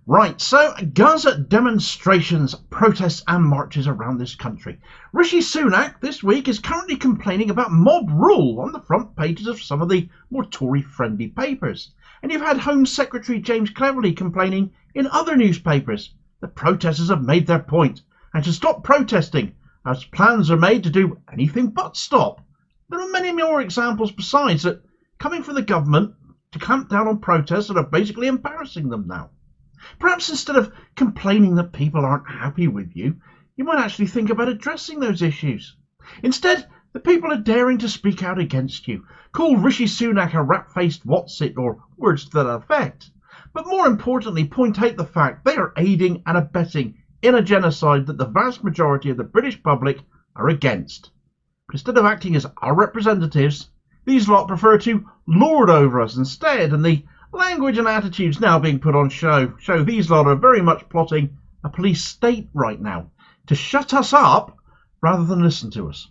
Right, so Gaza demonstrations, protests and marches around this country. Rishi Sunak this week is currently complaining about mob rule on the front pages of some of the more Tory-friendly papers. And you've had Home Secretary James Cleverly complaining in other newspapers that protesters have made their point and to stop protesting as plans are made to do anything but stop. There are many more examples besides that coming from the government to clamp down on protests that are basically embarrassing them now. Perhaps instead of complaining that people aren't happy with you, you might actually think about addressing those issues. Instead, the people are daring to speak out against you, call Rishi Sunak a rat-faced wotsit or words to that effect. But more importantly, point out the fact they are aiding and abetting in a genocide that the vast majority of the British public are against. But instead of acting as our representatives, these lot prefer to lord over us instead, and the language and attitudes now being put on show these lot are very much plotting a police state right now to shut us up rather than listen to us.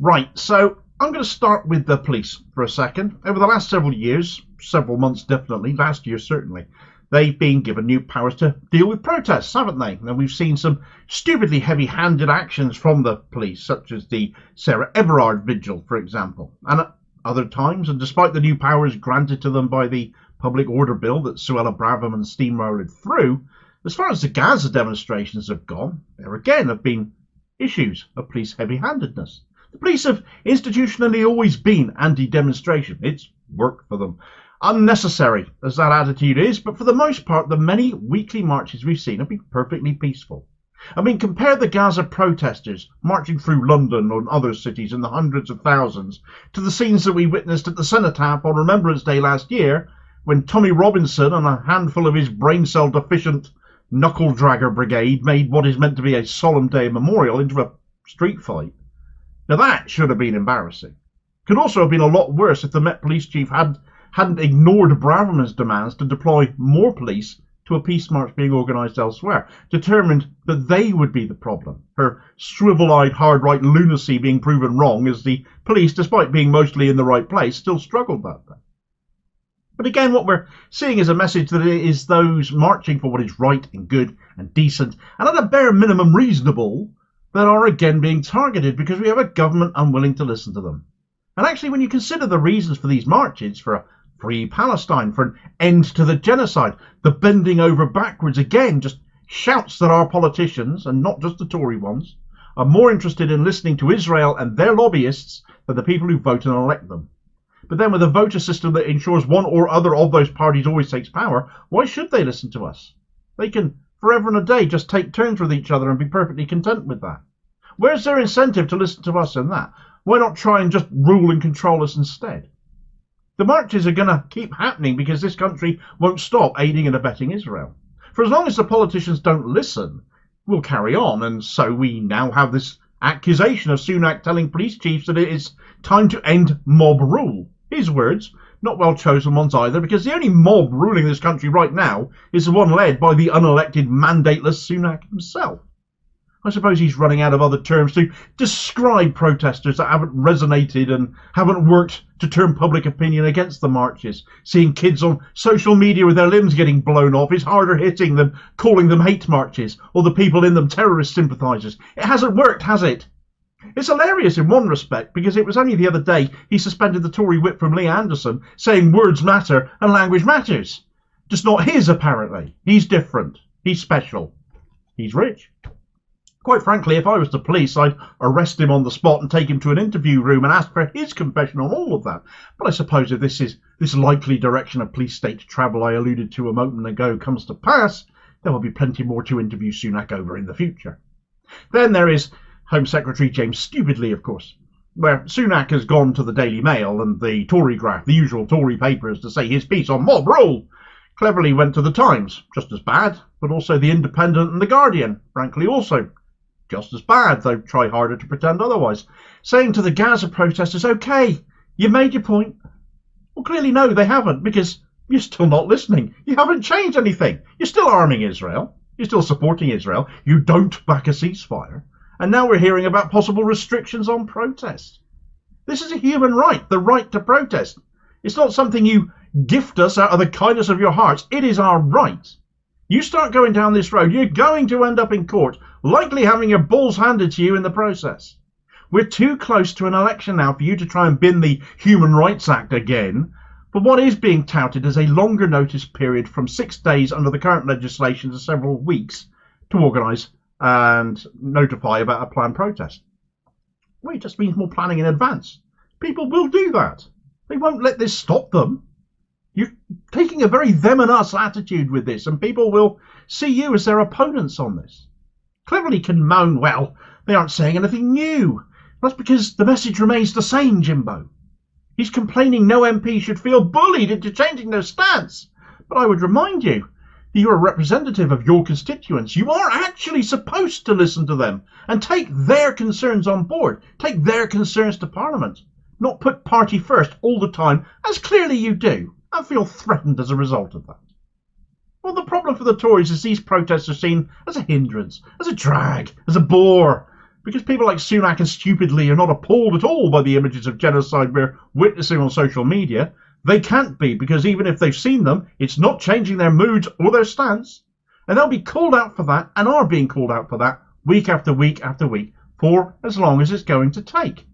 Right, so I'm going to start with the police for a second. Over the last several years, several months definitely, last year certainly, they've been given new powers to deal with protests, haven't they? And we've seen some stupidly heavy-handed actions from the police, such as the Sarah Everard vigil, for example. And at other times, and despite the new powers granted to them by the Public Order Bill that Suella Braverman steamrolled through, as far as the Gaza demonstrations have gone, there again have been issues of police heavy-handedness. The police have institutionally always been anti-demonstration. It's worked for them. Unnecessary as that attitude is, but for the most part, the many weekly marches we've seen have been perfectly peaceful. I mean, compare the Gaza protesters marching through London or other cities in the hundreds of thousands to the scenes that we witnessed at the Cenotaph on Remembrance Day last year, when Tommy Robinson and a handful of his brain cell deficient knuckle dragger brigade made what is meant to be a solemn day memorial into a street fight. Now that should have been embarrassing. Could also have been a lot worse if the Met Police Chief hadn't ignored Braverman's demands to deploy more police to a peace march being organised elsewhere, determined that they would be the problem, her swivel-eyed hard-right lunacy being proven wrong as the police, despite being mostly in the right place, still struggled that day. But again, what we're seeing is a message that it is those marching for what is right and good and decent, and at a bare minimum reasonable, that are again being targeted because we have a government unwilling to listen to them. And actually, when you consider the reasons for these marches, for a free Palestine, for an end to the genocide, the bending over backwards again just shouts that our politicians, and not just the Tory ones, are more interested in listening to Israel and their lobbyists than the people who vote and elect them. But then with a voter system that ensures one or other of those parties always takes power, why should they listen to us? They can forever and a day just take turns with each other and be perfectly content with that. Where's their incentive to listen to us in that? Why not try and just rule and control us instead? The marches are going to keep happening because this country won't stop aiding and abetting Israel. For as long as the politicians don't listen, we'll carry on, and so we now have this accusation of Sunak telling police chiefs that it is time to end mob rule. His words, not well chosen ones either, because the only mob ruling this country right now is the one led by the unelected, mandateless Sunak himself. I suppose he's running out of other terms to describe protesters that haven't resonated and haven't worked to turn public opinion against the marches. Seeing kids on social media with their limbs getting blown off is harder hitting than calling them hate marches or the people in them terrorist sympathisers. It hasn't worked, has it? It's hilarious in one respect because it was only the other day he suspended the Tory whip from Lee Anderson saying words matter and language matters. Just not his, apparently. He's different. He's special. He's rich. Quite frankly, if I was the police, I'd arrest him on the spot and take him to an interview room and ask for his confession on all of that. But I suppose if this likely direction of police state travel I alluded to a moment ago comes to pass, there will be plenty more to interview Sunak over in the future. Then there is Home Secretary James Stupidly, of course, where Sunak has gone to the Daily Mail and the Tory Graph, the usual Tory papers, to say his piece on mob rule. Cleverly went to the Times, just as bad, but also the Independent and the Guardian, frankly also just as bad, though try harder to pretend otherwise, saying to the Gaza protesters, okay, you made your point. Well, clearly no, they haven't, because you're still not listening. You haven't changed anything. You're still arming Israel. You're still supporting Israel. You don't back a ceasefire. And now we're hearing about possible restrictions on protest. This is a human right, the right to protest. It's not something you gift us out of the kindness of your hearts. It is our right. You start going down this road, you're going to end up in court, likely having your balls handed to you in the process. We're too close to an election now for you to try and bin the Human Rights Act again, but what is being touted is a longer notice period from 6 days under the current legislation to several weeks to organise and notify about a planned protest. Well, it just means more planning in advance. People will do that. They won't let this stop them. You're taking a very them and us attitude with this, and people will see you as their opponents on this. Cleverly can moan, well, they aren't saying anything new. That's because the message remains the same, Jimbo. He's complaining no MP should feel bullied into changing their stance. But I would remind you that you're a representative of your constituents. You are actually supposed to listen to them and take their concerns on board. Take their concerns to Parliament. Not put party first all the time, as clearly you do, and feel threatened as a result of that. Well, the problem for the Tories is these protests are seen as a hindrance, as a drag, as a bore. Because people like Sunak and stupidly are not appalled at all by the images of genocide we're witnessing on social media, they can't be, because even if they've seen them, it's not changing their moods or their stance. And they'll be called out for that, and are being called out for that, week after week after week, for as long as it's going to take.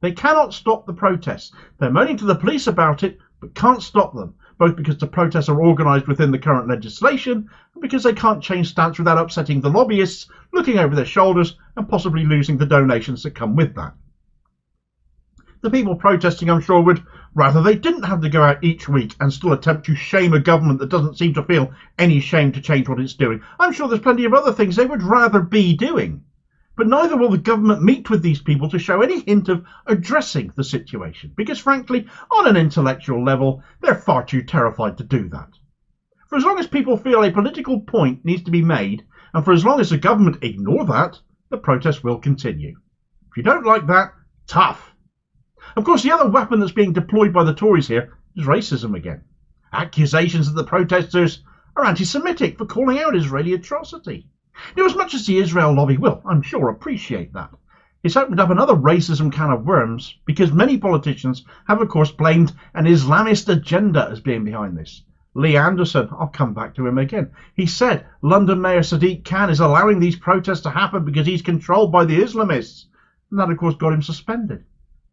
They cannot stop the protests. They're moaning to the police about it, but can't stop them, both because the protests are organised within the current legislation, and because they can't change stance without upsetting the lobbyists, looking over their shoulders, and possibly losing the donations that come with that. The people protesting, I'm sure, would rather they didn't have to go out each week and still attempt to shame a government that doesn't seem to feel any shame to change what it's doing. I'm sure there's plenty of other things they would rather be doing. But neither will the government meet with these people to show any hint of addressing the situation, because frankly, on an intellectual level, they're far too terrified to do that. For as long as people feel a political point needs to be made, and for as long as the government ignore that, the protest will continue. If you don't like that, tough. Of course, the other weapon that's being deployed by the Tories here is racism again. Accusations that the protesters are anti-Semitic for calling out Israeli atrocity. Now, as much as the Israel lobby will, I'm sure, appreciate that, it's opened up another racism can of worms, because many politicians have, of course, blamed an Islamist agenda as being behind this. Lee Anderson, I'll come back to him again. He said London Mayor Sadiq Khan is allowing these protests to happen because he's controlled by the Islamists. And that, of course, got him suspended.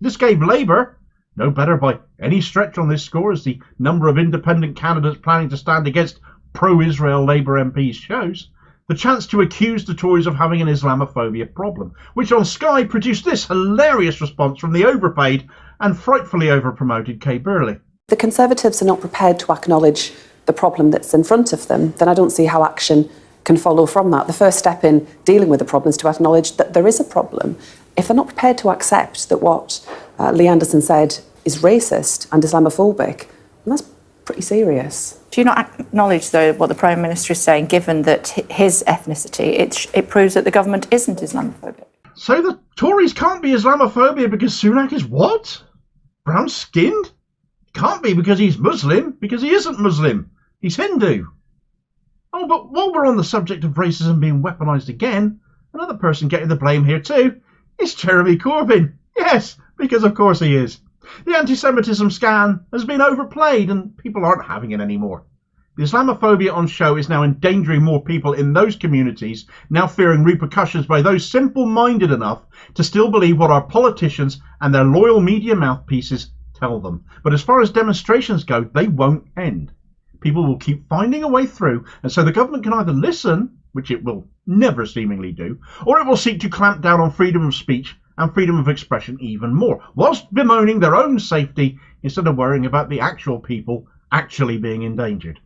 This gave Labour, no better by any stretch on this score as the number of independent candidates planning to stand against pro-Israel Labour MPs shows, the chance to accuse the Tories of having an Islamophobia problem, which on Sky produced this hilarious response from the overpaid and frightfully over-promoted Kay Burley. The Conservatives are not prepared to acknowledge the problem that's in front of them, then I don't see how action can follow from that. The first step in dealing with the problem is to acknowledge that there is a problem. If they're not prepared to accept that what Lee Anderson said is racist and Islamophobic, then that's pretty serious. Do you not acknowledge, though, what the Prime Minister is saying, given that his ethnicity, it proves that the government isn't Islamophobic? So the Tories can't be Islamophobia because Sunak is what? Brown-skinned? Can't be because he's Muslim, because he isn't Muslim. He's Hindu. Oh, but while we're on the subject of racism being weaponised again, another person getting the blame here too is Jeremy Corbyn. Yes, because of course he is. The anti-Semitism scan has been overplayed and people aren't having it anymore. The Islamophobia on show is now endangering more people in those communities, now fearing repercussions by those simple-minded enough to still believe what our politicians and their loyal media mouthpieces tell them. But as far as demonstrations go, they won't end. People will keep finding a way through, and so the government can either listen, which it will never seemingly do, or it will seek to clamp down on freedom of speech and freedom of expression even more, whilst bemoaning their own safety instead of worrying about the actual people actually being endangered.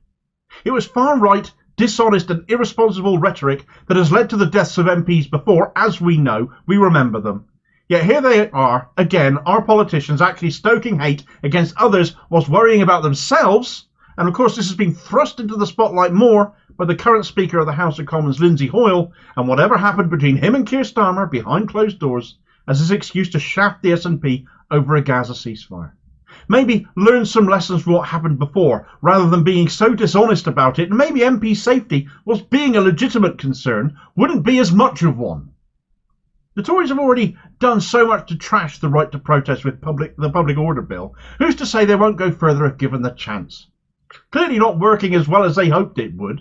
It was far-right, dishonest and irresponsible rhetoric that has led to the deaths of MPs before, as we know, we remember them. Yet here they are, again, our politicians actually stoking hate against others whilst worrying about themselves. And of course this has been thrust into the spotlight more by the current Speaker of the House of Commons, Lindsay Hoyle, and whatever happened between him and Keir Starmer behind closed doors as his excuse to shaft the SNP over a Gaza ceasefire. Maybe learn some lessons from what happened before, rather than being so dishonest about it, and maybe MP safety, whilst being a legitimate concern, wouldn't be as much of one. The Tories have already done so much to trash the right to protest with the Public Order Bill. Who's to say they won't go further if given the chance? Clearly not working as well as they hoped it would.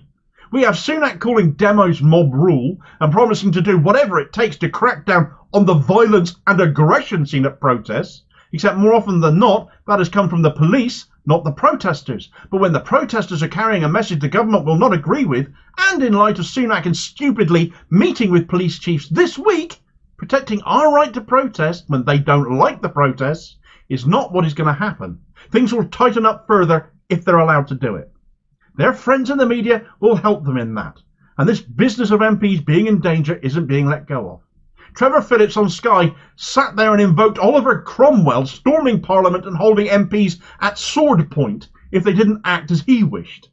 We have Sunak calling demos mob rule and promising to do whatever it takes to crack down on the violence and aggression seen at protests, except more often than not, that has come from the police, not the protesters. But when the protesters are carrying a message the government will not agree with, and in light of Sunak and stupidly meeting with police chiefs this week, protecting our right to protest when they don't like the protests is not what is going to happen. Things will tighten up further if they're allowed to do it. Their friends in the media will help them in that. And this business of MPs being in danger isn't being let go of. Trevor Phillips on Sky sat there and invoked Oliver Cromwell storming Parliament and holding MPs at sword point if they didn't act as he wished.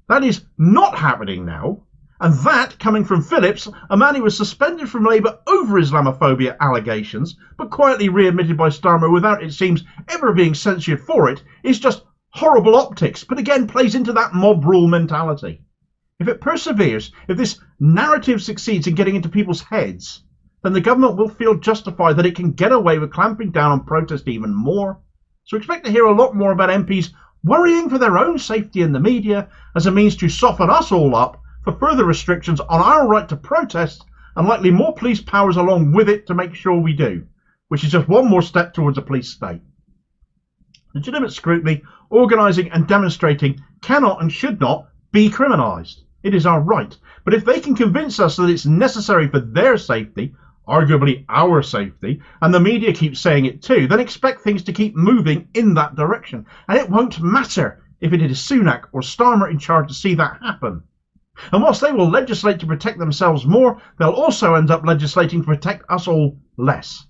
That is not happening now. And that, coming from Phillips, a man who was suspended from Labour over Islamophobia allegations, but quietly readmitted by Starmer without, it seems, ever being censured for it, is just horrible optics, but again plays into that mob rule mentality. If it perseveres, if this narrative succeeds in getting into people's heads, then the government will feel justified that it can get away with clamping down on protest even more. So expect to hear a lot more about MPs worrying for their own safety in the media as a means to soften us all up for further restrictions on our right to protest and likely more police powers along with it to make sure we do, which is just one more step towards a police state. Legitimate scrutiny, organising and demonstrating cannot and should not be criminalised. It is our right. But if they can convince us that it's necessary for their safety, arguably our safety, and the media keeps saying it too, then expect things to keep moving in that direction. And it won't matter if it is Sunak or Starmer in charge to see that happen. And whilst they will legislate to protect themselves more, they'll also end up legislating to protect us all less.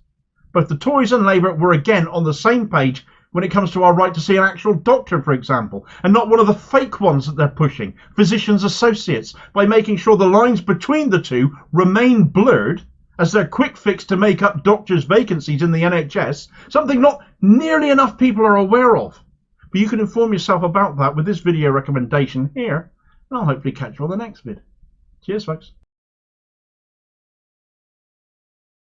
Both the Tories and Labour were again on the same page when it comes to our right to see an actual doctor, for example, and not one of the fake ones that they're pushing, physicians' associates, by making sure the lines between the two remain blurred as their quick fix to make up doctors' vacancies in the NHS, something not nearly enough people are aware of. But you can inform yourself about that with this video recommendation here, and I'll hopefully catch you on the next vid. Cheers, folks.